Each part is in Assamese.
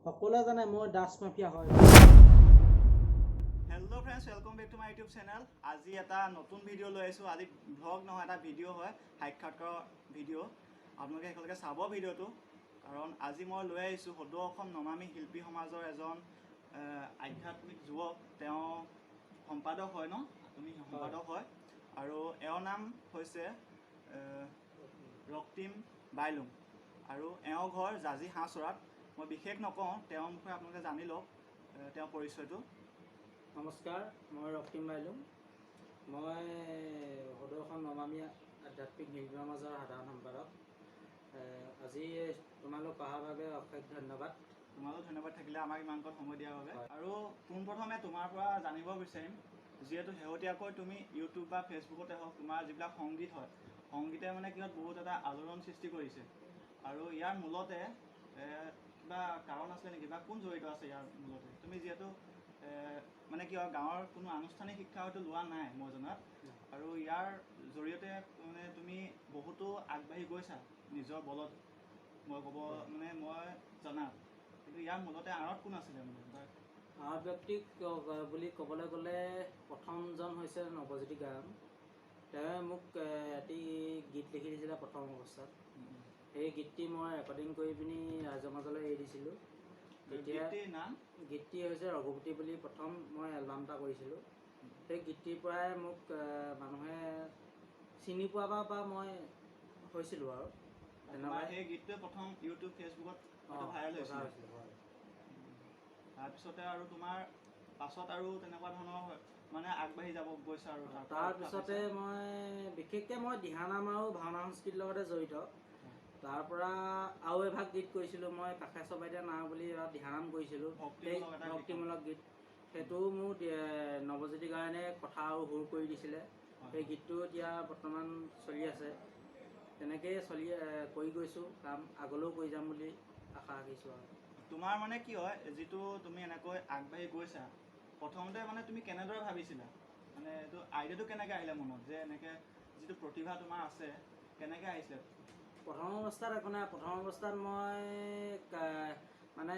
সকলোৱে জানে মই ড্ৰাগছ মাফিয়া হয়। Hello' friends, welcome back to my YouTube channel. আজি এটা নতুন ভিডিঅ' লৈ আহিছোঁ। আজি ভ্লগ নহয়, এটা ভিডিঅ' হয়, সাক্ষাৎকাৰ ভিডিঅ'। আপোনালোকে একেলগে চাব ভিডিঅ'টো, কাৰণ আজি মই লৈ আহিছোঁ সদৌ অসম নমামী শিল্পী সমাজৰ এজন আধ্যাত্মিক যুৱক। তেওঁ সম্পাদক হয় ন, আপুনি সম্পাদক হয়, আৰু এওঁৰ নাম হৈছে ৰক্তিম বাইলুং, আৰু এওঁৰ ঘৰ জাজি হাঁহচৰাত। মই বিশেষ নকওঁ, তেওঁৰ মুখে আপোনালোকে জানি লওক তেওঁৰ পৰিচয়টো। নমস্কাৰ, মই ৰক্তিম বাইলুং। মই সদৌ অসম নমামী আধ্যাত্মিক শিল্পী সমাজৰ সাধাৰণ সম্পাদক। আজি তোমালোক অহাৰ বাবে অশেষ ধন্যবাদ। তোমালোক ধন্যবাদ থাকিলে আমাক ইমানকণ সময় দিয়াৰ বাবে। আৰু পোনপ্ৰথমে তোমাৰ পৰা জানিব বিচাৰিম, যিহেতু শেহতীয়াকৈ তুমি ইউটিউব বা ফেচবুকতে হওক, তোমাৰ যিবিলাক সংগীত হয়, সংগীতে মানে কিহত বহুত এটা আলোড়ন সৃষ্টি কৰিছে, আৰু ইয়াৰ মূলতে কিবা কাৰণ আছে নেকি, বা কোন জড়িত আছে ইয়াৰ মূলতে? তুমি যিহেতু মানে কি হয়, গাঁৱৰ কোনো আনুষ্ঠানিক শিক্ষা হয়তো লোৱা নাই মই জনাত, আৰু ইয়াৰ জৰিয়তে মানে তুমি বহুতো আগবাঢ়ি গৈছা নিজৰ বলত, মই ক'ব মানে মই জনাত। কিন্তু ইয়াৰ মূলতে আঁৰত কোন আছিলে মানে? আঁৰত ব্যক্তিক বুলি ক'বলৈ গ'লে প্ৰথমজন হৈছে নৱজ্যোতি গায়ন। তেওঁ মোক এটি গীত লিখি দিছিলে প্ৰথম অৱস্থাত। সেই গীতটি মই ৰেকৰ্ডিং কৰি পিনি ৰাইজৰ মাজলৈ এৰি দিছিলোঁ। গীতটি হৈছে ৰঘুপতি বুলি প্ৰথম মই এলবাম এটা কৰিছিলোঁ। সেই গীতটিৰ পৰাই মোক মানুহে চিনি পোৱা বা মই হৈছিলোঁ আৰু তেনেকুৱা। সেই গীতটোৱে প্ৰথম ইউটিউব ফেচবুকত ভাইৰেল হৈছিলে। তাৰপিছতে আৰু তোমাৰ পাছত আৰু তেনেকুৱা ধৰণৰ মানে আগবাঢ়ি যাব গৈছে। আৰু তাৰপিছতে মই বিশেষকৈ মই দিহানাম আৰু ভাওনা সংস্কৃতিৰ লগতে জড়িত। তাৰ পৰা আৰু এভাগ গীত কৰিছিলোঁ মই, কাষে চবাইতে নাও বুলি এটা দিহানাম কৰিছিলোঁ, ভক্তিমূলক গীত। সেইটোও মোৰ নৱজ্যোতি গায়নে কথা আৰু সুৰ কৰি দিছিলে। সেই গীতটো এতিয়া বৰ্তমান চলি আছে। তেনেকৈয়ে কৰি গৈছোঁ কাম, আগলৈও কৰি যাম বুলি আশা ৰাখিছোঁ। আৰু তোমাৰ মানে কি হয়, যিটো তুমি এনেকৈ আগবাঢ়ি গৈছা, প্ৰথমতে মানে তুমি কেনেদৰে ভাবিছিলা, মানে এইটো আইডিয়াটো কেনেকৈ আহিলে মনত, যে এনেকৈ যিটো প্ৰতিভা তোমাৰ আছে, কেনেকৈ আহিছিলে? প্ৰথম অৱস্থাত একো নাই। প্ৰথম অৱস্থাত মই মানে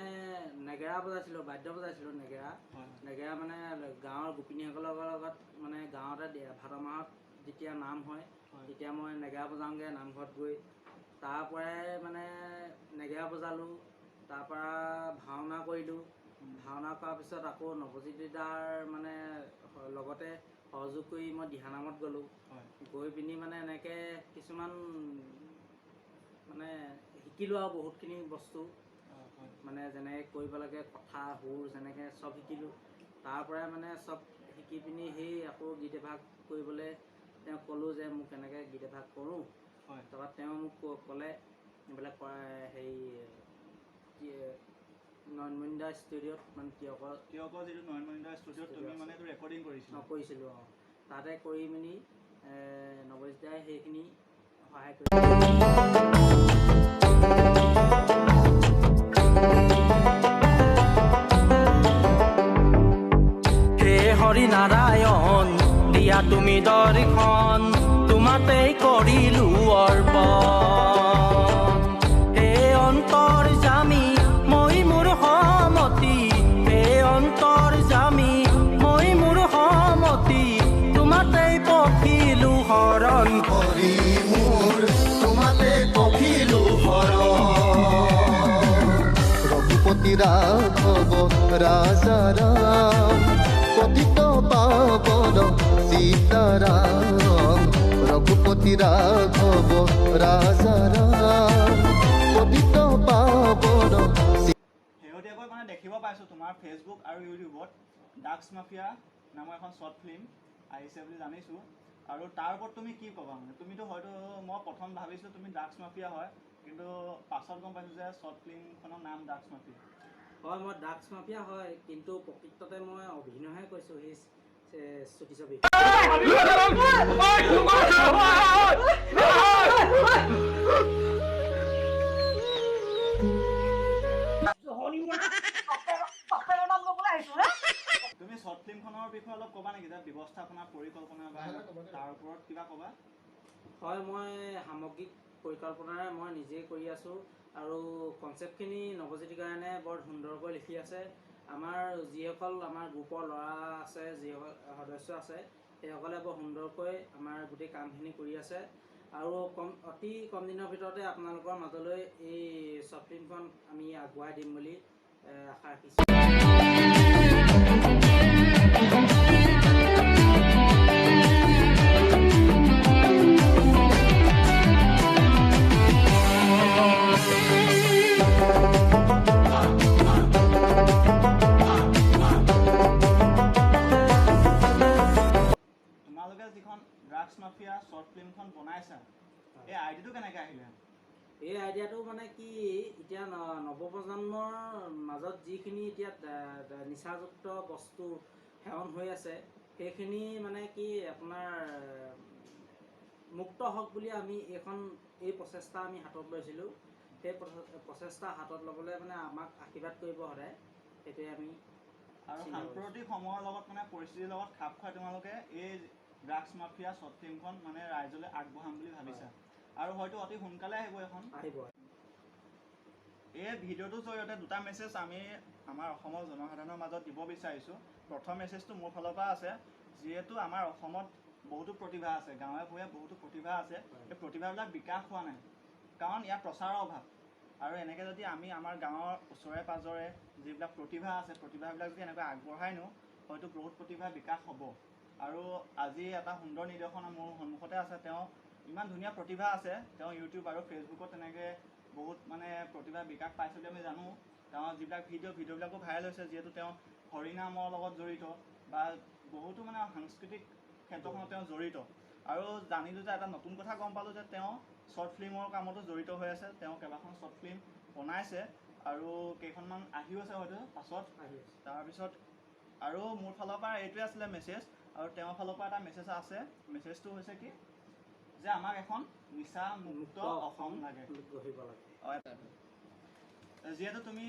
নেগেৰা বজাইছিলোঁ, বাদ্য বজাইছিলোঁ নেগেৰা মানে গাঁৱৰ গোপিনীসকলৰ লগত, মানে গাঁৱতে ভাদ মাহত যেতিয়া নাম হয় তেতিয়া মই নেগেৰা বজাওঁগৈ নামঘৰত গৈ। তাৰ পৰাই মানে নেগেৰা বজালোঁ, তাৰপৰা ভাওনা কৰিলোঁ। ভাওনা কৰাৰ পিছত আকৌ নৱজ্যোতি দাৰ মানে লগতে সহযোগ কৰি মই দিহানামত গ'লোঁ। গৈ পিনি মানে এনেকৈ কিছুমান মানে শিকিলোঁ আৰু বহুতখিনি বস্তু, মানে যেনেকৈ কৰিব লাগে, কথা সুৰ যেনেকৈ চব শিকিলোঁ। তাৰ পৰাই মানে চব শিকি পিনি সেই আকৌ গীত এভাগ কৰিবলৈ তেওঁক ক'লোঁ যে মোক এনেকৈ গীত এভাগ কৰোঁ। তাৰপৰা তেওঁ মোক ক'লে এইবিলাক হেৰি নয়নমণিদা ষ্টুডিঅ'ত, মানে তিয়কৰ যিটো নয়নমণিদা ষ্টুডিঅ'ত তুমি মানে এইটো ৰেকৰ্ডিং কৰিছিলোঁ। তাতে কৰি মেলি নৱজ্যোতিদাই সেইখিনি সহায় কৰি হৰি নাৰায়ণ দিয়া তুমি দৰ্শন, তোমাতেই কৰিলো অৰ্পণ। হে অন্তৰ জামি মই মোৰ সমতি, হে অন্তৰ জামি মই মোৰ সমতি, তোমাতেই পখিলো শৰণ। হৰি মোৰ তোমাতে পখিলো শৰণ। ৰঘুপতি ৰাঘৱ ৰাজাৰাম, পতিত পাবন সীতাৰাম। ৰঘুপতি ৰাঘৱ ৰাজাৰাম, পতিত পাবন। শেহতীয়াকৈ মানে দেখিব পাইছোঁ তোমাৰ ফেচবুক আৰু ইউটিউবত ড্ৰাগছ মাফিয়া নামৰ এখন শ্বৰ্ট ফিল্ম আহিছে বুলি জানিছোঁ। আৰু তাৰ ওপৰত তুমি কি ক'বা? মানে তুমিতো হয়তো, মই প্ৰথম ভাবিছোঁ তুমি ড্ৰাগছ মাফিয়া হয়, কিন্তু পাছত গম পাইছোঁ যে শ্বৰ্ট ফিল্মখনৰ নাম ড্ৰাগছ মাফিয়া। হয়, মই ড্ৰাগছ মাফিয়া হয়, কিন্তু প্ৰকৃততে মই অভিনয়হে কৰিছোঁ সেই চুটি ছবি। তুমি শ্বৰ্ট ফিল্মখনৰ বিষয়ে অলপ ক'বা নেকি, যে ব্যৱস্থাপনা, পৰিকল্পনা বা তাৰ ওপৰত কিবা ক'বা? হয়, মই সামগ্ৰিক পৰিকল্পনাৰে মই নিজেই কৰি আছোঁ, আৰু কনচেপ্টখিনি নৱজ্যোতিৰ কাৰণে বৰ সুন্দৰকৈ লিখি আছে। আমাৰ যিসকল আমাৰ গ্ৰুপৰ ল'ৰা আছে, যিসকল সদস্য আছে, সেইসকলে বৰ সুন্দৰকৈ আমাৰ গোটেই কামখিনি কৰি আছে। আৰু অতি কম দিনৰ ভিতৰতে আপোনালোকৰ মাজলৈ এই শ্বৰ্ট ফিল্মখন আমি আগুৱাই দিম বুলি আশা ৰাখিছোঁ। তোমালোকে যিখন ড্ৰাগছ মাফিয়া শ্বৰ্ট ফিল্মখন বনাইছা, এই আইডিয়াটো কেনেকৈ আহিলে? এই আইডিয়াটো মানে কি, এতিয়া নৱপ্ৰজন্মৰ মাজত যিখিনি এতিয়া নিচাযুক্ত বস্তু সেৱন হৈ আছে, সেইখিনি মানে কি আপোনাৰ মুক্ত হওক বুলি আমি এই প্ৰচেষ্টা আমি হাতত লৈছিলোঁ। সেই প্ৰচেষ্টা হাতত ল'বলৈ মানে আমাক আশীৰ্বাদ কৰিব সদায়, সেইটোৱে আমি। আৰু সাম্প্ৰতিক সময়ৰ লগত মানে পৰিস্থিতিৰ লগত খাপ খুৱাই তোমালোকে এই ড্ৰাগছ মাফিয়া শ্বৰ্ট ফিল্মখন মানে ৰাইজলৈ আগবঢ়াম বুলি ভাবিছা, আৰু হয়তো অতি সোনকালে আহিব এখন। আহিব। এই ভিডিঅ'টোৰ জৰিয়তে দুটা মেছেজ আমি আমাৰ অসমৰ জনসাধাৰণৰ মাজত দিব বিচাৰিছোঁ। প্ৰথম মেছেজটো মোৰ ফালৰ পৰা আছে, যিহেতু আমাৰ অসমত বহুতো প্ৰতিভা আছে, গাঁৱে ভূঞে বহুতো প্ৰতিভা আছে, এই প্ৰতিভাবিলাক বিকাশ হোৱা নাই, কাৰণ ইয়াৰ প্ৰচাৰৰ অভাৱ। আৰু এনেকৈ যদি আমি আমাৰ গাঁৱৰ ওচৰে পাঁজৰে যিবিলাক প্ৰতিভা আছে, প্ৰতিভাবিলাক যদি এনেকৈ আগবঢ়াই নিওঁ, হয়তো বহুত প্ৰতিভা বিকাশ হ'ব। আৰু আজি এটা সুন্দৰ নিদৰ্শন মোৰ সন্মুখতে আছে। তেওঁ ইমান ধুনীয়া প্ৰতিভা আছে, তেওঁ ইউটিউব আৰু ফেচবুকত তেনেকৈ বহুত মানে প্ৰতিভা বিকাশ পাইছে বুলি আমি জানো। তেওঁৰ যিবিলাক ভিডিঅ'বিলাকো ভাইৰেল হৈছে, যিহেতু তেওঁ হৰিনামৰ লগত জড়িত বা বহুতো মানে সাংস্কৃতিক ক্ষেত্ৰখনত তেওঁ জড়িত। আৰু জানিলোঁ যে এটা নতুন কথা গম পালোঁ যে তেওঁ শ্বৰ্ট ফিল্মৰ কামতো জড়িত হৈ আছে। তেওঁ কেইবাখন শ্বৰ্ট ফিল্ম বনাইছে আৰু কেইখনমান আহিও আছে হয়তো পাছত। তাৰপিছত আৰু মোৰ ফালৰ পৰা এইটোৱে আছিলে মেছেজ, আৰু তেওঁৰ ফালৰ পৰা এটা মেছেজ আছে। মেছেজটো হৈছে কি, যে আমাক এখন নিচা মুক্ত অসম লাগে। যিহেতু তুমি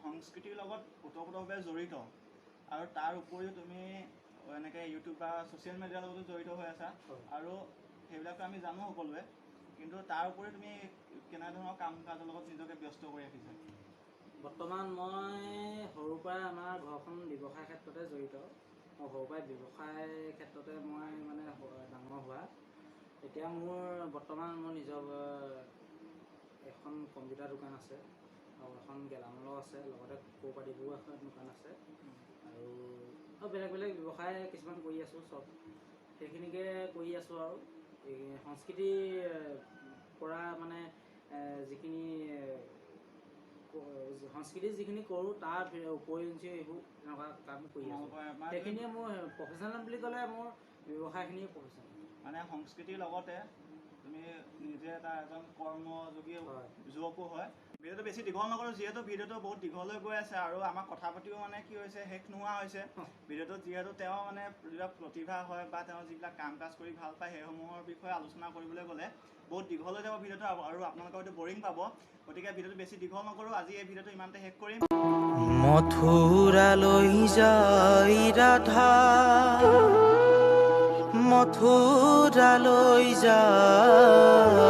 সংস্কৃতিৰ লগত ওতঃপ্ৰোতভাৱে জড়িত, আৰু তাৰ উপৰিও তুমি এনেকৈ ইউটিউব বা ছ'চিয়েল মিডিয়াৰ লগতো জড়িত হৈ আছা, আৰু সেইবিলাকতো আমি জানো সকলোৱে, কিন্তু তাৰ উপৰি তুমি কেনেধৰণৰ কাম কাজৰ লগত নিজকে ব্যস্ত কৰি ৰাখিছা? বৰ্তমান মই সৰুৰ পৰাই আমাৰ ঘৰখন ব্যৱসায় ক্ষেত্ৰতে জড়িত। মই সৰুৰ পৰাই ব্যৱসায় ক্ষেত্ৰতে মই মানে ডাঙৰ হোৱা। এতিয়া বৰ্তমান মোৰ নিজৰ এখন কম্পিউটাৰ দোকান আছে, আৰু এখন গেলামালৰ আছে, লগতে ক'পাৰটিভৰো এখন দোকান আছে, আৰু বেলেগ বেলেগ ব্যৱসায় কিছুমান কৰি আছোঁ। চব সেইখিনিকে কৰি আছোঁ। আৰু এই সংস্কৃতিৰ পৰা মানে যিখিনি সংস্কৃতিৰ যিখিনি কৰোঁ, তাৰ উপৰিঞ্চি এইবোৰ এনেকুৱা কাম কৰি আছোঁ। সেইখিনিয়ে মোৰ প্ৰফেশ্যনেল বুলি ক'লে মোৰ ব্যৱসায়খিনিয়ে প্ৰফেশ্যনেল। মানে সংস্কৃতিৰ লগতে তুমি নিজে এজন কৰ্মযোগী যুৱকো হয়। ভিডিঅ'টো বেছি দীঘল নকৰোঁ, যিহেতু ভিডিঅ'টো বহুত দীঘললৈ গৈ আছে, আৰু আমাক কথা পাতিও মানে কি হৈছে, শেষ নোহোৱা হৈছে ভিডিঅ'টোত। যিহেতু তেওঁ মানে যিবিলাক প্ৰতিভা হয় বা তেওঁ যিবিলাক কাম কাজ কৰি ভাল পায়, সেইসমূহৰ বিষয়ে আলোচনা কৰিবলৈ গ'লে বহুত দীঘল হৈ যাব ভিডিঅ'টো, আৰু আপোনালোকে হয়তো বৰিং পাব। গতিকে ভিডিঅ'টো বেছি দীঘল নকৰোঁ, আজি এই ভিডিঅ'টো ইমানতে শেষ কৰিম। মথুৰালৈ যায় ৰাধা, মথুৰালৈ যায়,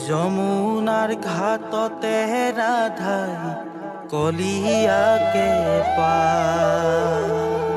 যমুনাৰ ঘাটতে ৰাধাই কলিয়াকে পায়।